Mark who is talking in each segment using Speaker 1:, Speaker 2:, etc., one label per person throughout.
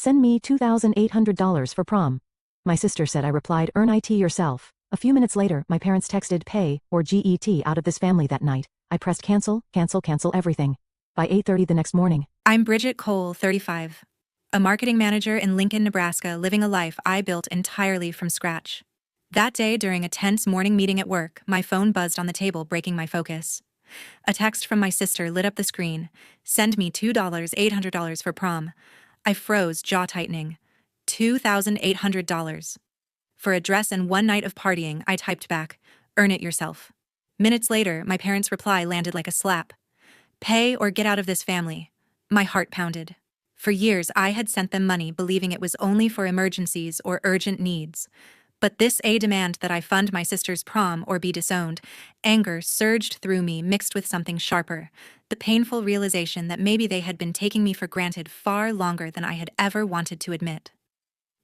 Speaker 1: Send me $2,800 for prom. My sister said. I replied, earn it yourself. A few minutes later, my parents texted pay, or GET, out of this family that night. I pressed cancel, cancel, cancel everything. By 8:30 the next morning.
Speaker 2: I'm Bridget Cole, 35. A marketing manager in Lincoln, Nebraska, living a life I built entirely from scratch. That day, during a tense morning meeting at work, my phone buzzed on the table, breaking my focus. A text from my sister lit up the screen. Send me $2,800 for prom. I froze, jaw tightening. $2,800. For a dress and one night of partying, I typed back, earn it yourself. Minutes later, my parents' reply landed like a slap. Pay or get out of this family. My heart pounded. For years, I had sent them money believing it was only for emergencies or urgent needs. But this demand that I fund my sister's prom or be disowned. Anger surged through me, mixed with something sharper, the painful realization that maybe they had been taking me for granted far longer than I had ever wanted to admit.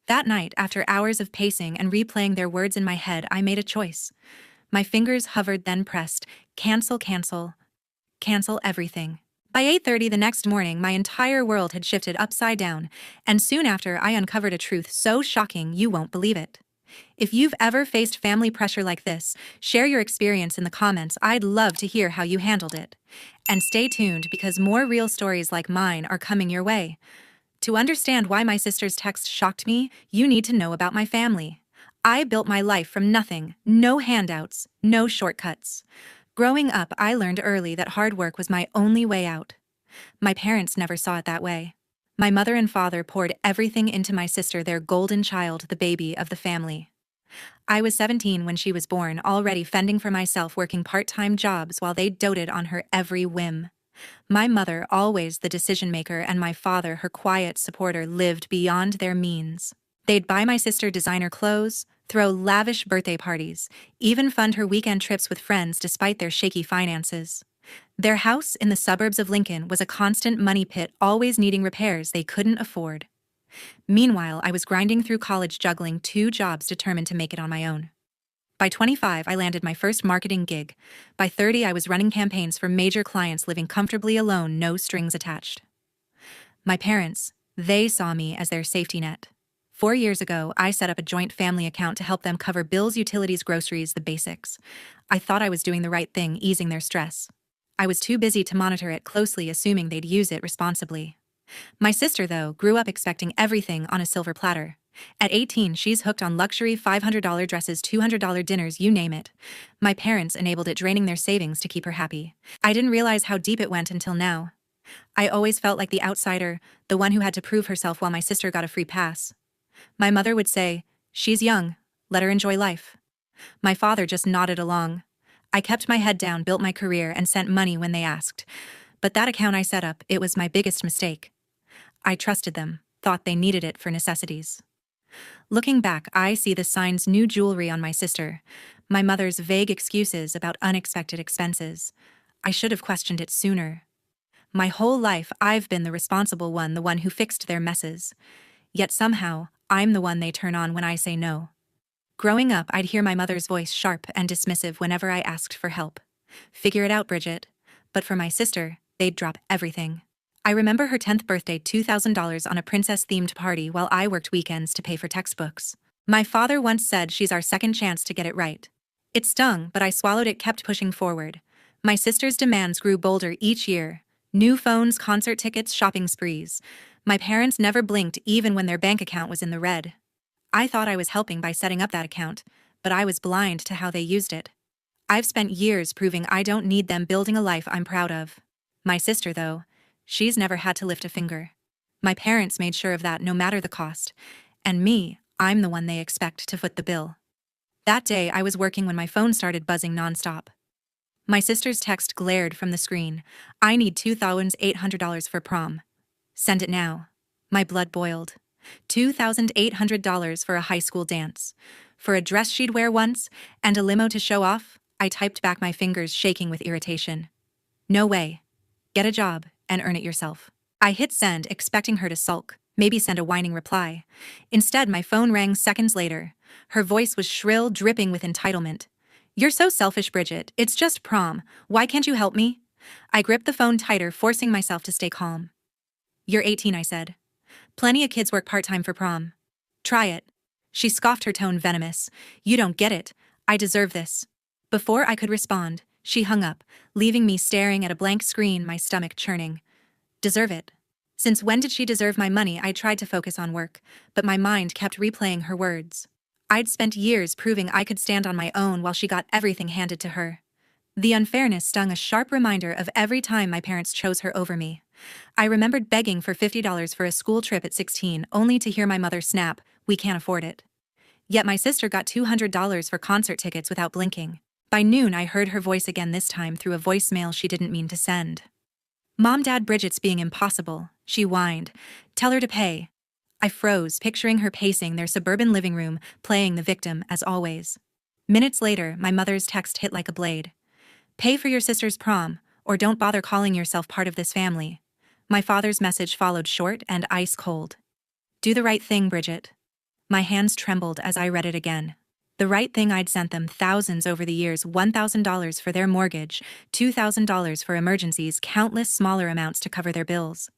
Speaker 2: That night, after hours of pacing and replaying their words in my head, I made a choice. My fingers hovered, then pressed, cancel, cancel, cancel everything. By 8:30 the next morning, my entire world had shifted upside down, and soon after I uncovered a truth so shocking you won't believe it. If you've ever faced family pressure like this, share your experience in the comments. I'd love to hear how you handled it. And stay tuned, because more real stories like mine are coming your way. To understand why my sister's text shocked me, you need to know about my family. I built my life from nothing, no handouts, no shortcuts. Growing up, I learned early that hard work was my only way out. My parents never saw it that way. My mother and father poured everything into my sister, their golden child, the baby of the family. I was 17 when she was born, already fending for myself, working part-time jobs while they doted on her every whim. My mother, always the decision-maker, and my father, her quiet supporter, lived beyond their means. They'd buy my sister designer clothes, throw lavish birthday parties, even fund her weekend trips with friends despite their shaky finances. Their house in the suburbs of Lincoln was a constant money pit, always needing repairs they couldn't afford. Meanwhile, I was grinding through college, juggling 2 jobs, determined to make it on my own. By 25, I landed my first marketing gig. By 30, I was running campaigns for major clients, living comfortably alone, no strings attached. My parents, they saw me as their safety net. 4 years ago, I set up a joint family account to help them cover bills, utilities, groceries, the basics. I thought I was doing the right thing, easing their stress. I was too busy to monitor it closely, assuming they'd use it responsibly. My sister, though, grew up expecting everything on a silver platter. At 18, she's hooked on luxury $500 dresses, $200 dinners, you name it. My parents enabled it, draining their savings to keep her happy. I didn't realize how deep it went until now. I always felt like the outsider, the one who had to prove herself while my sister got a free pass. My mother would say, she's young, let her enjoy life. My father just nodded along. I kept my head down, built my career, and sent money when they asked. But that account I set up, it was my biggest mistake. I trusted them, thought they needed it for necessities. Looking back, I see the signs: new jewelry on my sister, my mother's vague excuses about unexpected expenses. I should have questioned it sooner. My whole life, I've been the responsible one, the one who fixed their messes. Yet somehow, I'm the one they turn on when I say no. Growing up, I'd hear my mother's voice, sharp and dismissive, whenever I asked for help. Figure it out, Bridget. But for my sister, they'd drop everything. I remember her 10th birthday, $2,000 on a princess-themed party, while I worked weekends to pay for textbooks. My father once said she's our second chance to get it right. It stung, but I swallowed it, kept pushing forward. My sister's demands grew bolder each year. New phones, concert tickets, shopping sprees. My parents never blinked, even when their bank account was in the red. I thought I was helping by setting up that account, but I was blind to how they used it. I've spent years proving I don't need them, building a life I'm proud of. My sister, though, she's never had to lift a finger. My parents made sure of that, no matter the cost. And me, I'm the one they expect to foot the bill. That day, I was working when my phone started buzzing nonstop. My sister's text glared from the screen. I need $2,800 for prom. Send it now. My blood boiled. $2,800 for a high school dance. For a dress she'd wear once, and a limo to show off. I typed back, my fingers shaking with irritation. No way. Get a job and earn it yourself. I hit send, expecting her to sulk, maybe send a whining reply. Instead, my phone rang seconds later. Her voice was shrill, dripping with entitlement. You're so selfish, Bridget. It's just prom. Why can't you help me? I gripped the phone tighter, forcing myself to stay calm. You're 18, I said. Plenty of kids work part-time for prom. Try it. She scoffed, her tone venomous. You don't get it. I deserve this. Before I could respond, she hung up, leaving me staring at a blank screen, my stomach churning. Deserve it? Since when did she deserve my money? I tried to focus on work, but my mind kept replaying her words. I'd spent years proving I could stand on my own while she got everything handed to her. The unfairness stung, a sharp reminder of every time my parents chose her over me. I remembered begging for $50 for a school trip at 16, only to hear my mother snap, "We can't afford it." Yet my sister got $200 for concert tickets without blinking. By noon, I heard her voice again, this time through a voicemail she didn't mean to send. "Mom, Dad, Bridget's being impossible," she whined. "Tell her to pay." I froze, picturing her pacing their suburban living room, playing the victim as always. Minutes later, my mother's text hit like a blade. "Pay for your sister's prom, or don't bother calling yourself part of this family." My father's message followed, short and ice cold. "Do the right thing, Bridget." My hands trembled as I read it again. The right thing. I'd sent them thousands over the years, $1,000 for their mortgage, $2,000 for emergencies, countless smaller amounts to cover their bills.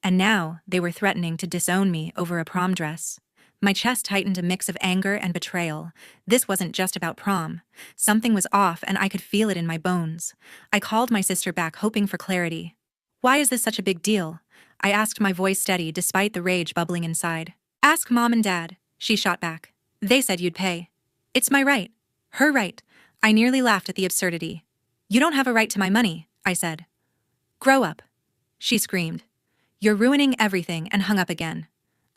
Speaker 2: And now they were threatening to disown me over a prom dress. My chest tightened, a mix of anger and betrayal. This wasn't just about prom. Something was off, and I could feel it in my bones. I called my sister back, hoping for clarity. "Why is this such a big deal?" I asked, my voice steady despite the rage bubbling inside. "Ask Mom and Dad," she shot back. "They said you'd pay." "It's my right." "Her right." I nearly laughed at the absurdity. "You don't have a right to my money," I said. "Grow up," she screamed. "You're ruining everything," and hung up again.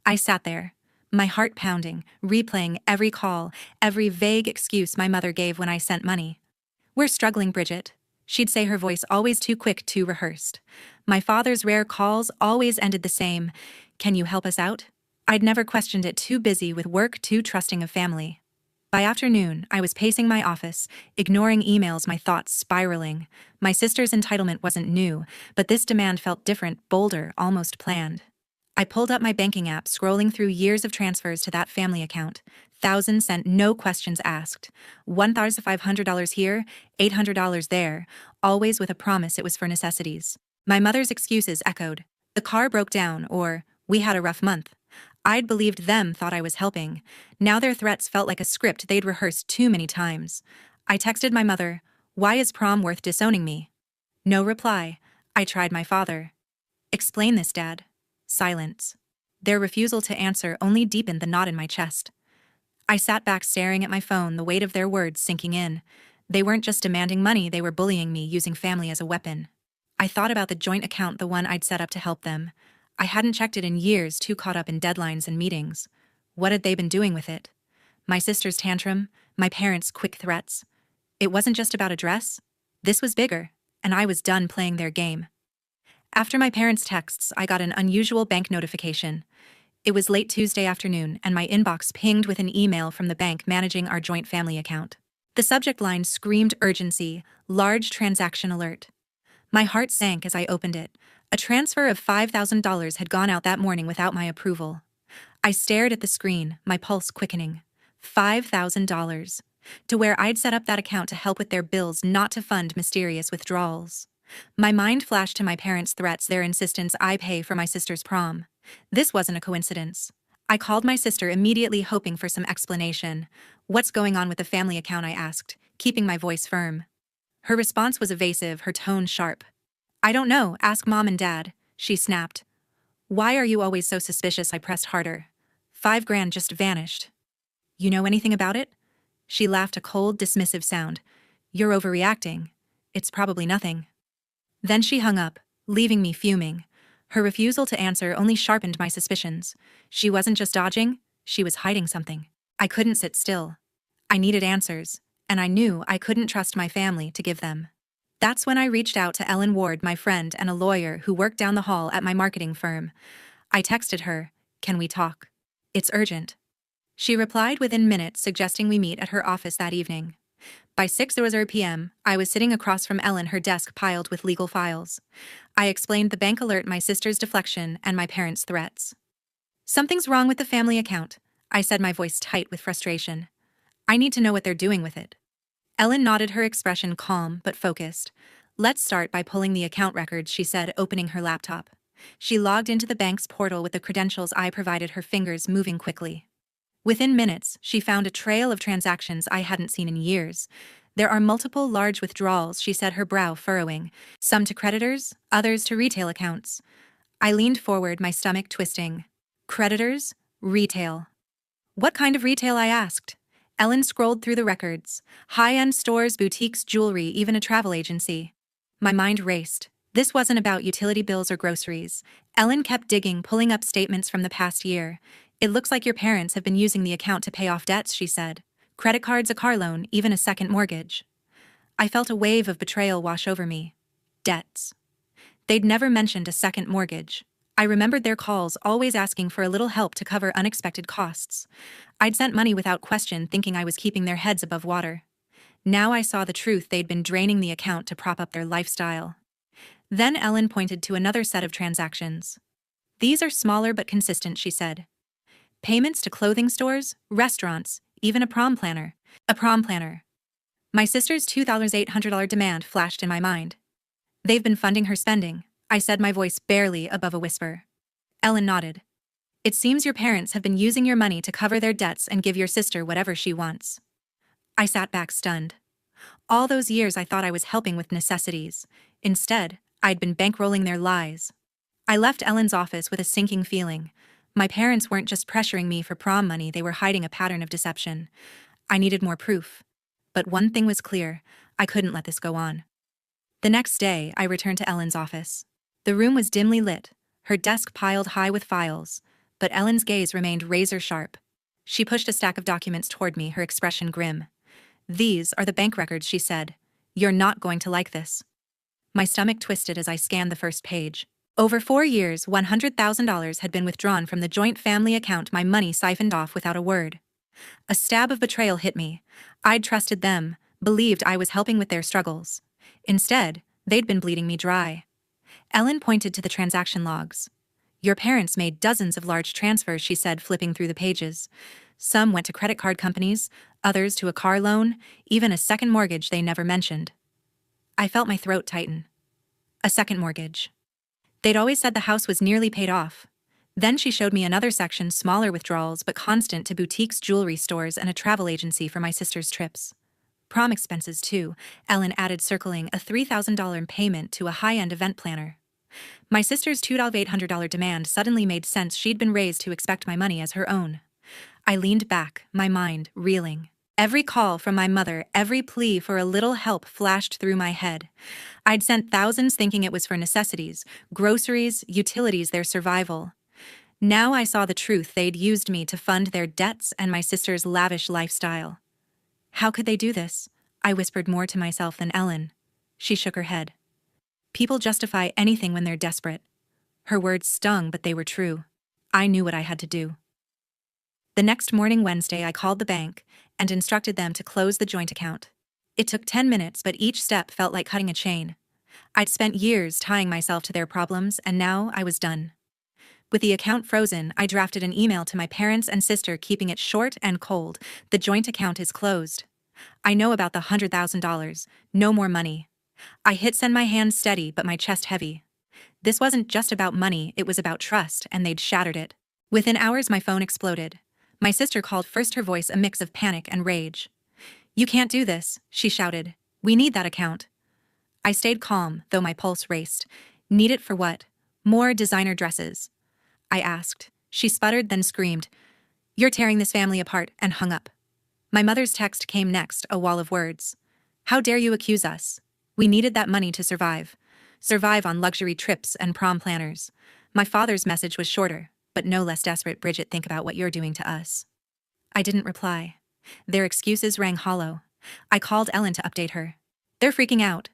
Speaker 2: I sat there, my heart pounding, replaying every call, every vague excuse my mother gave when I sent money. "We're struggling, Bridget," she'd say, her voice always too quick, too rehearsed. My father's rare calls always ended the same. "Can you help us out?" I'd never questioned it, too busy with work, too trusting of family. By afternoon, I was pacing my office, ignoring emails, my thoughts spiraling. My sister's entitlement wasn't new, but this demand felt different, bolder, almost planned. I pulled up my banking app, scrolling through years of transfers to that family account. Thousands sent, no questions asked. $1,500 here, $800 there, always with a promise it was for necessities. My mother's excuses echoed. The car broke down, or we had a rough month. I'd believed them, thought I was helping. Now their threats felt like a script they'd rehearsed too many times. I texted my mother, "Why is prom worth disowning me?" No reply. I tried my father. "Explain this, Dad." Silence. Their refusal to answer only deepened the knot in my chest. I sat back, staring at my phone, the weight of their words sinking in. They weren't just demanding money, they were bullying me, using family as a weapon. I thought about the joint account, the one I'd set up to help them. I hadn't checked it in years, too caught up in deadlines and meetings. What had they been doing with it? My sister's tantrum, my parents' quick threats. It wasn't just about a dress. This was bigger, and I was done playing their game. After my parents' texts, I got an unusual bank notification. It was late Tuesday afternoon, and my inbox pinged with an email from the bank managing our joint family account. The subject line screamed urgency, large transaction alert. My heart sank as I opened it. A transfer of $5,000 had gone out that morning without my approval. I stared at the screen, my pulse quickening. $5,000. To where I'd set up that account to help with their bills, not to fund mysterious withdrawals. My mind flashed to my parents' threats, their insistence I pay for my sister's prom. This wasn't a coincidence. I called my sister immediately, hoping for some explanation. "What's going on with the family account?" I asked, keeping my voice firm. Her response was evasive, her tone sharp. "I don't know, ask Mom and Dad," she snapped. "Why are you always so suspicious?" I pressed harder. $5,000 just vanished." "You know anything about it?" She laughed, a cold, dismissive sound. "You're overreacting. It's probably nothing." Then she hung up, leaving me fuming. Her refusal to answer only sharpened my suspicions. She wasn't just dodging, she was hiding something. I couldn't sit still. I needed answers, and I knew I couldn't trust my family to give them. That's when I reached out to Ellen Ward, my friend and a lawyer who worked down the hall at my marketing firm. I texted her, "Can we talk? It's urgent." She replied within minutes, suggesting we meet at her office that evening. By 6:00 p.m., I was sitting across from Ellen, her desk piled with legal files. I explained the bank alert, my sister's deflection, and my parents' threats. "Something's wrong with the family account," I said, my voice tight with frustration. "I need to know what they're doing with it." Ellen nodded, her expression calm but focused. "Let's start by pulling the account records," she said, opening her laptop. She logged into the bank's portal with the credentials I provided, her fingers moving quickly. Within minutes, she found a trail of transactions I hadn't seen in years. There are multiple large withdrawals, she said, her brow furrowing, some to creditors, others to retail accounts. I leaned forward, my stomach twisting. Creditors? Retail. What kind of retail? I asked. Ellen scrolled through the records. High-end stores, boutiques, jewelry, even a travel agency. My mind raced. This wasn't about utility bills or groceries. Ellen kept digging, pulling up statements from the past year. It looks like your parents have been using the account to pay off debts, she said. Credit cards, a car loan, even a second mortgage. I felt a wave of betrayal wash over me. Debts. They'd never mentioned a second mortgage. I remembered their calls, always asking for a little help to cover unexpected costs. I'd sent money without question, thinking I was keeping their heads above water. Now I saw the truth. They'd been draining the account to prop up their lifestyle. Then Ellen pointed to another set of transactions. These are smaller but consistent, she said. Payments to clothing stores, restaurants, even a prom planner. A prom planner. My sister's $2,800 demand flashed in my mind. They've been funding her spending, I said, my voice barely above a whisper. Ellen nodded. It seems your parents have been using your money to cover their debts and give your sister whatever she wants. I sat back stunned. All those years I thought I was helping with necessities. Instead, I'd been bankrolling their lies. I left Ellen's office with a sinking feeling. My parents weren't just pressuring me for prom money, they were hiding a pattern of deception. I needed more proof. But one thing was clear, I couldn't let this go on. The next day, I returned to Ellen's office. The room was dimly lit, her desk piled high with files, but Ellen's gaze remained razor-sharp. She pushed a stack of documents toward me, her expression grim. These are the bank records, she said. You're not going to like this. My stomach twisted as I scanned the first page. Over 4 years, $100,000 had been withdrawn from the joint family account, my money siphoned off without a word. A stab of betrayal hit me. I'd trusted them, believed I was helping with their struggles. Instead, they'd been bleeding me dry. Ellen pointed to the transaction logs. Your parents made dozens of large transfers, she said, flipping through the pages. Some went to credit card companies, others to a car loan, even a second mortgage they never mentioned. I felt my throat tighten. A second mortgage. They'd always said the house was nearly paid off. Then she showed me another section, smaller withdrawals but constant, to boutiques, jewelry stores, and a travel agency for my sister's trips. Prom expenses, too, Ellen added, circling a $3,000 payment to a high-end event planner. My sister's $2,800 demand suddenly made sense. She'd been raised to expect my money as her own. I leaned back, my mind reeling. Every call from my mother, every plea for a little help flashed through my head. I'd sent thousands thinking it was for necessities, groceries, utilities, their survival. Now I saw the truth. They'd used me to fund their debts and my sister's lavish lifestyle. How could they do this? I whispered, more to myself than Ellen. She shook her head. People justify anything when they're desperate. Her words stung, but they were true. I knew what I had to do. The next morning, Wednesday, I called the bank and instructed them to close the joint account. It took 10 minutes, but each step felt like cutting a chain. I'd spent years tying myself to their problems, and now I was done. With the account frozen, I drafted an email to my parents and sister, keeping it short and cold. The joint account is closed. I know about the $100,000. No more money. I hit send, my hands steady but my chest heavy. This wasn't just about money, it was about trust, and they'd shattered it. Within hours, my phone exploded. My sister called, first her voice a mix of panic and rage. You can't do this, she shouted. We need that account. I stayed calm, though my pulse raced. Need it for what? More designer dresses, I asked. She sputtered, then screamed, You're tearing this family apart, and hung up. My mother's text came next, a wall of words. How dare you accuse us? We needed that money to survive. Survive on luxury trips and prom planners. My father's message was shorter, but no less desperate. Bridget, think about what you're doing to us. I didn't reply. Their excuses rang hollow. I called Ellen to update her. They're freaking out,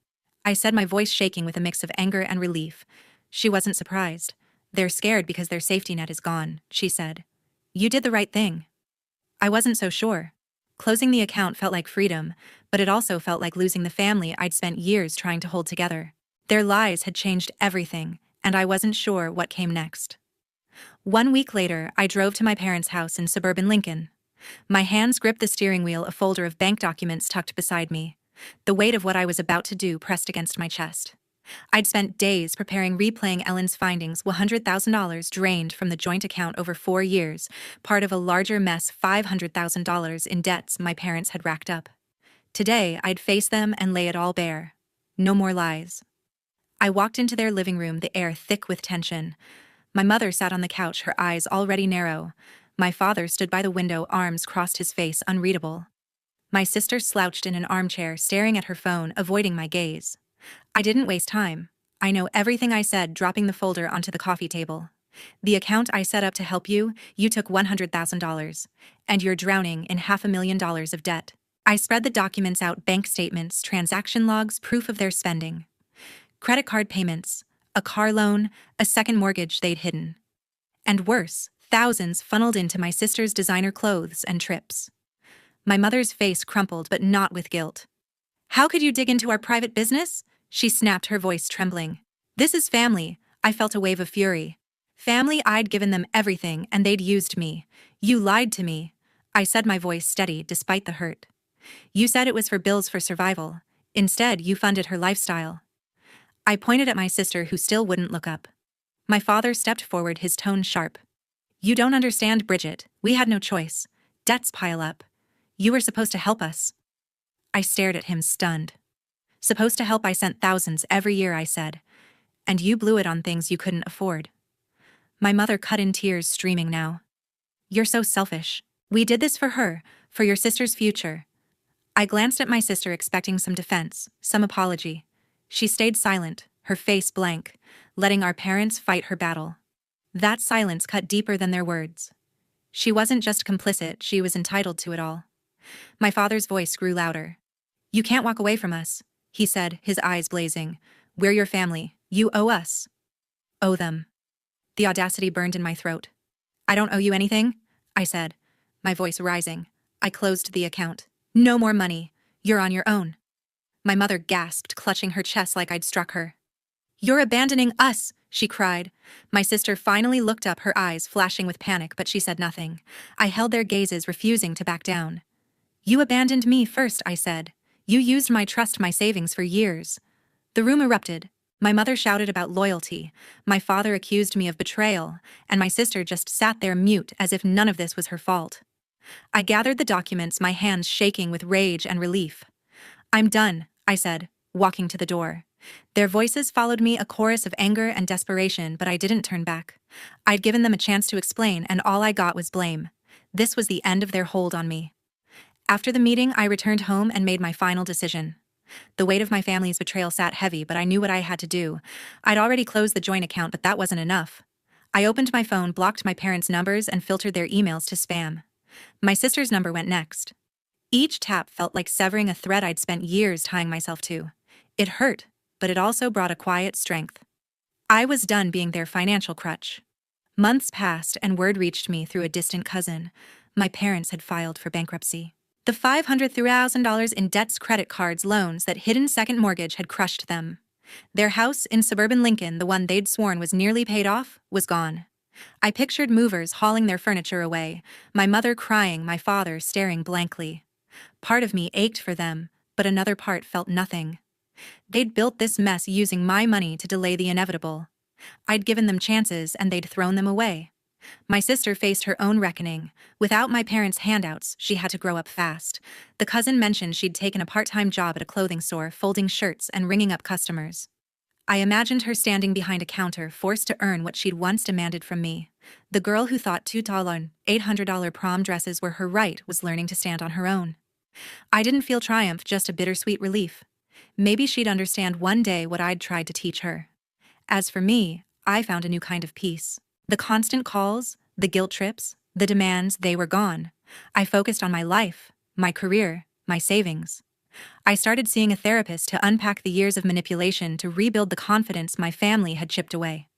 Speaker 2: I said, my voice shaking with a mix of anger and relief. She wasn't surprised. They're scared because their safety net is gone, she said. You did the right thing. I wasn't so sure. Closing the account felt like freedom, but it also felt like losing the family I'd spent years trying to hold together. Their lies had changed everything, and I wasn't sure what came next. 1 week later, I drove to my parents' house in suburban Lincoln. My hands gripped the steering wheel, a folder of bank documents tucked beside me. The weight of what I was about to do pressed against my chest. I'd spent days replaying Ellen's findings, $100,000 drained from the joint account over 4 years, part of a larger mess, $500,000 in debts my parents had racked up. Today, I'd face them and lay it all bare. No more lies. I walked into their living room, the air thick with tension. My mother sat on the couch, her eyes already narrow. My father stood by the window, arms crossed, his face unreadable. My sister slouched in an armchair, staring at her phone, avoiding my gaze. I didn't waste time. I know everything, I said, dropping the folder onto the coffee table. The account I set up to help you, you took $100,000. And you're drowning in $500,000 of debt. I spread the documents out, bank statements, transaction logs, proof of their spending. Credit card payments, a car loan, a second mortgage they'd hidden. And worse, thousands funneled into my sister's designer clothes and trips. My mother's face crumpled, but not with guilt. How could you dig into our private business? She snapped, her voice trembling. This is family. I felt a wave of fury. Family, I'd given them everything and they'd used me. You lied to me. I said, my voice steady despite the hurt. You said it was for bills, for survival. Instead, you funded her lifestyle. I pointed at my sister, who still wouldn't look up. My father stepped forward, his tone sharp. You don't understand, Bridget. We had no choice. Debts pile up. You were supposed to help us. I stared at him, stunned. Supposed to help? I sent thousands every year, I said. And you blew it on things you couldn't afford. My mother cut in, tears streaming now. You're so selfish. We did this for her, for your sister's future. I glanced at my sister, expecting some defense, some apology. She stayed silent, her face blank, letting our parents fight her battle. That silence cut deeper than their words. She wasn't just complicit, she was entitled to it all. My father's voice grew louder. You can't walk away from us, he said, his eyes blazing. We're your family. You owe us. Owe them. The audacity burned in my throat. I don't owe you anything, I said, my voice rising. I closed the account. No more money. You're on your own. My mother gasped, clutching her chest like I'd struck her. You're abandoning us, she cried. My sister finally looked up, her eyes flashing with panic, but she said nothing. I held their gazes, refusing to back down. You abandoned me first, I said. You used my trust, my savings for years. The room erupted. My mother shouted about loyalty. My father accused me of betrayal, and my sister just sat there mute, as if none of this was her fault. I gathered the documents, my hands shaking with rage and relief. I'm done, I said, walking to the door. Their voices followed me, a chorus of anger and desperation, but I didn't turn back. I'd given them a chance to explain, and all I got was blame. This was the end of their hold on me. After the meeting, I returned home and made my final decision. The weight of my family's betrayal sat heavy, but I knew what I had to do. I'd already closed the joint account, but that wasn't enough. I opened my phone, blocked my parents' numbers, and filtered their emails to spam. My sister's number went next. Each tap felt like severing a thread I'd spent years tying myself to. It hurt, but it also brought a quiet strength. I was done being their financial crutch. Months passed and word reached me through a distant cousin. My parents had filed for bankruptcy. The $500,000 in debts, credit cards, loans, that hidden second mortgage had crushed them. Their house in suburban Lincoln, the one they'd sworn was nearly paid off, was gone. I pictured movers hauling their furniture away, my mother crying, my father staring blankly. Part of me ached for them, but another part felt nothing. They'd built this mess using my money to delay the inevitable. I'd given them chances and they'd thrown them away. My sister faced her own reckoning. Without my parents' handouts, she had to grow up fast. The cousin mentioned she'd taken a part-time job at a clothing store, folding shirts and ringing up customers. I imagined her standing behind a counter, forced to earn what she'd once demanded from me. The girl who thought $2, $800 prom dresses were her right was learning to stand on her own. I didn't feel triumph, just a bittersweet relief. Maybe she'd understand one day what I'd tried to teach her. As for me, I found a new kind of peace. The constant calls, the guilt trips, the demands, they were gone. I focused on my life, my career, my savings. I started seeing a therapist to unpack the years of manipulation, to rebuild the confidence my family had chipped away.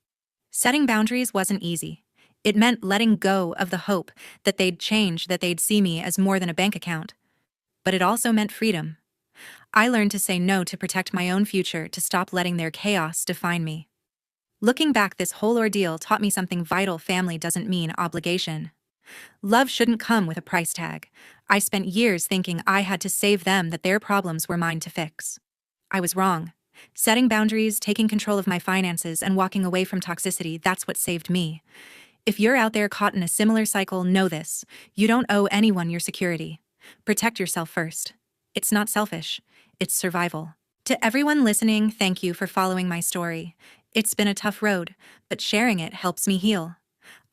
Speaker 2: Setting boundaries wasn't easy. It meant letting go of the hope that they'd change, that they'd see me as more than a bank account. But it also meant freedom. I learned to say no to protect my own future, to stop letting their chaos define me. Looking back, this whole ordeal taught me something vital: family doesn't mean obligation. Love shouldn't come with a price tag. I spent years thinking I had to save them, that their problems were mine to fix. I was wrong. Setting boundaries, taking control of my finances, and walking away from toxicity, that's what saved me. If you're out there caught in a similar cycle, know this. You don't owe anyone your security. Protect yourself first. It's not selfish. It's survival. To everyone listening, thank you for following my story. It's been a tough road, but sharing it helps me heal.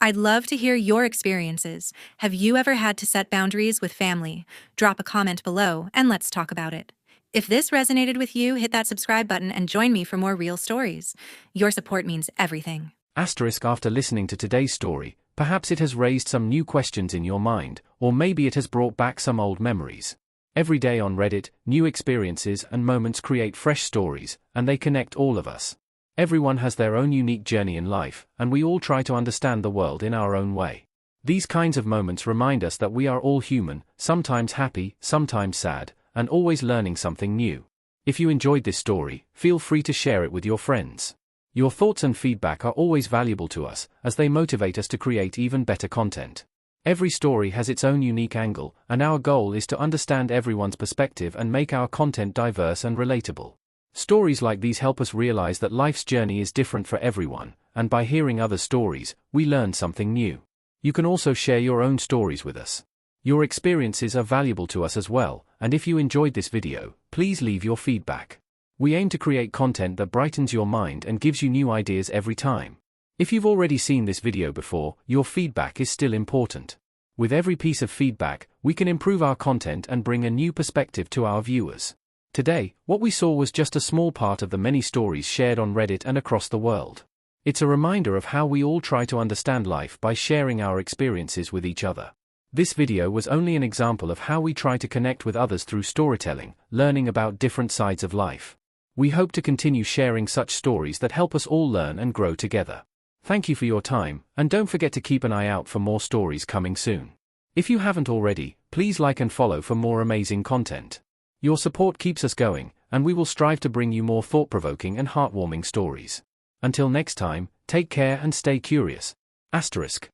Speaker 2: I'd love to hear your experiences. Have you ever had to set boundaries with family? Drop a comment below and let's talk about it. If this resonated with you, hit that subscribe button and join me for more real stories. Your support means everything.
Speaker 3: After listening to today's story, perhaps it has raised some new questions in your mind, or maybe it has brought back some old memories. Every day on Reddit, new experiences and moments create fresh stories, and they connect all of us. Everyone has their own unique journey in life, and we all try to understand the world in our own way. These kinds of moments remind us that we are all human, sometimes happy, sometimes sad, and always learning something new. If you enjoyed this story, feel free to share it with your friends. Your thoughts and feedback are always valuable to us, as they motivate us to create even better content. Every story has its own unique angle, and our goal is to understand everyone's perspective and make our content diverse and relatable. Stories like these help us realize that life's journey is different for everyone, and by hearing other stories, we learn something new. You can also share your own stories with us. Your experiences are valuable to us as well, and if you enjoyed this video, please leave your feedback. We aim to create content that brightens your mind and gives you new ideas every time. If you've already seen this video before, your feedback is still important. With every piece of feedback, we can improve our content and bring a new perspective to our viewers. Today, what we saw was just a small part of the many stories shared on Reddit and across the world. It's a reminder of how we all try to understand life by sharing our experiences with each other. This video was only an example of how we try to connect with others through storytelling, learning about different sides of life. We hope to continue sharing such stories that help us all learn and grow together. Thank you for your time, and don't forget to keep an eye out for more stories coming soon. If you haven't already, please like and follow for more amazing content. Your support keeps us going, and we will strive to bring you more thought-provoking and heartwarming stories. Until next time, take care and stay curious. **